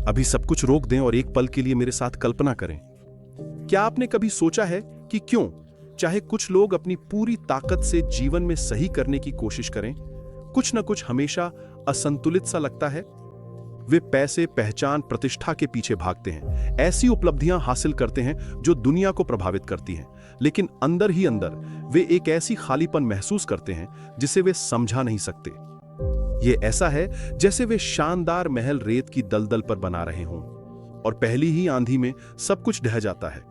अभी सब कुछ रोक दें और एक पल के लिए मेरे साथ कल्पना करें। क्या आपने कभी सोचा है कि क्यों, चाहे कुछ लोग अपनी पूरी ताकत से जीवन में सही करने की कोशिश करें, कुछ न कुछ हमेशा असंतुलित सा लगता है? वे पैसे, पहचान, प्रतिष्ठा के पीछे भागते हैं, ऐसी उपलब्धियां हासिल करते हैं जो दुनिया को प्रभावित करती हैं, लेकिन अंदर ही अंदर वे एक ऐसी खालीपन महसूस करते हैं जिसे वे समझा नहीं सकते। ये ऐसा है जैसे वे शानदार महल रेत की दलदल पर बना रहे हों और पहली ही आंधी में सब कुछ ढह जाता है।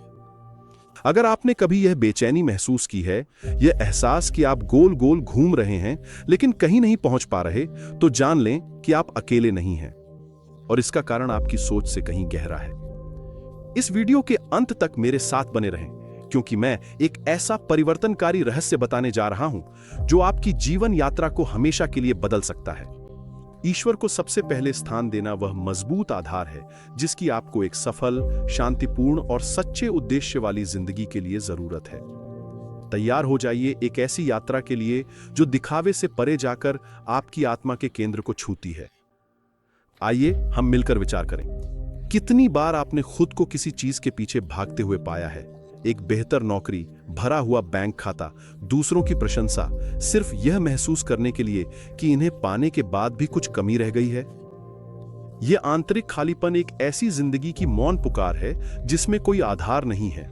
अगर आपने कभी यह बेचैनी महसूस की है, यह एहसास कि आप गोल गोल घूम रहे हैं लेकिन कहीं नहीं पहुंच पा रहे, तो जान लें कि आप अकेले नहीं हैं और इसका कारण आपकी सोच से कहीं गहरा है। इस वीडियो के अंत तक मेरे साथ बने रहें, क्योंकि मैं एक ऐसा परिवर्तनकारी रहस्य बताने जा रहा हूं जो आपकी जीवन यात्रा को हमेशा के लिए बदल सकता है। ईश्वर को सबसे पहले स्थान देना वह मजबूत आधार है जिसकी आपको एक सफल, शांतिपूर्ण और सच्चे उद्देश्य वाली जिंदगी के लिए जरूरत है। तैयार हो जाइए एक ऐसी यात्रा के लिए जो दिखावे से परे जाकर आपकी आत्मा के केंद्र को छूती है। आइए हम मिलकर विचार करें। कितनी बार आपने खुद को किसी चीज के पीछे भागते हुए पाया है? एक बेहतर नौकरी, भरा हुआ बैंक खाता, दूसरों की प्रशंसा, सिर्फ यह महसूस करने के लिए कि इन्हें पाने के बाद भी कुछ कमी रह गई है। यह आंतरिक खालीपन एक ऐसी जिंदगी की मौन पुकार है जिसमें कोई आधार नहीं है।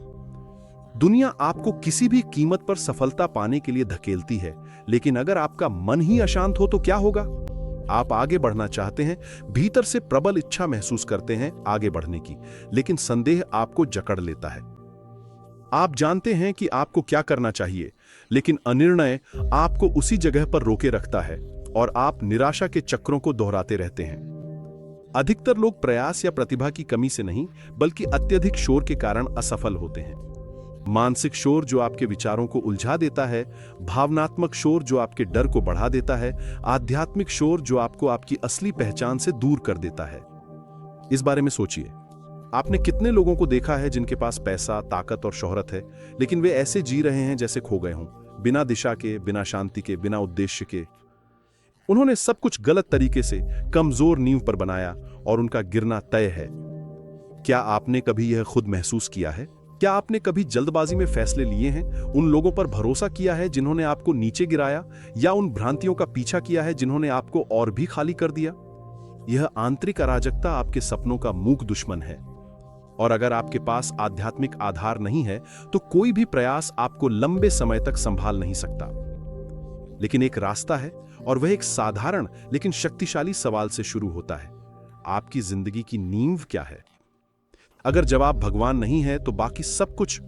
दुनिया आपको किसी भी कीमत पर सफलता पाने के लिए धकेलती है, लेकिन अगर आपका मन ही अशांत हो तो क्या होगा? आप आगे बढ़ना चाहते हैं, भीतर से प्रबल इच्छा महसूस करते हैं आगे बढ़ने की, लेकिन संदेह आपको जकड़ लेता है। आप जानते हैं कि आपको क्या करना चाहिए, लेकिन अनिर्णय आपको उसी जगह पर रोके रखता है और आप निराशा के चक्रों को दोहराते रहते हैं। अधिकतर लोग प्रयास या प्रतिभा की कमी से नहीं, बल्कि अत्यधिक शोर के कारण असफल होते हैं। मानसिक शोर जो आपके विचारों को उलझा देता है, भावनात्मक शोर जो आपके डर को बढ़ा देता है, आध्यात्मिक शोर जो आपको आपकी असली पहचान से दूर कर देता है। इस बारे में सोचिए, आपने कितने लोगों को देखा है जिनके पास पैसा, ताकत और शोहरत है, लेकिन वे ऐसे जी रहे हैं जैसे खो गए हों, बिना दिशा के, बिना शांति के, बिना उद्देश्य के। उन्होंने सब कुछ गलत तरीके से, कमजोर नींव पर बनाया और उनका गिरना तय है। क्या आपने कभी यह खुद महसूस किया है? क्या आपने कभी जल्दबाजी में फैसले लिए हैं, उन लोगों पर भरोसा किया है जिन्होंने आपको नीचे गिराया, या उन भ्रांतियों का पीछा किया है जिन्होंने आपको और भी खाली कर दिया? यह आंतरिक अराजकता आपके सपनों का मूक दुश्मन है। और अगर आपके पास आध्यात्मिक आधार नहीं है, तो कोई भी प्रयास आपको लंबे समय तक संभाल नहीं सकता। लेकिन एक रास्ता है, और वह एक साधारण लेकिन शक्तिशाली सवाल से शुरू होता है। आपकी जिंदगी की नींव क्या है? अगर जवाब भगवान नहीं है, तो बाकी सब कुछ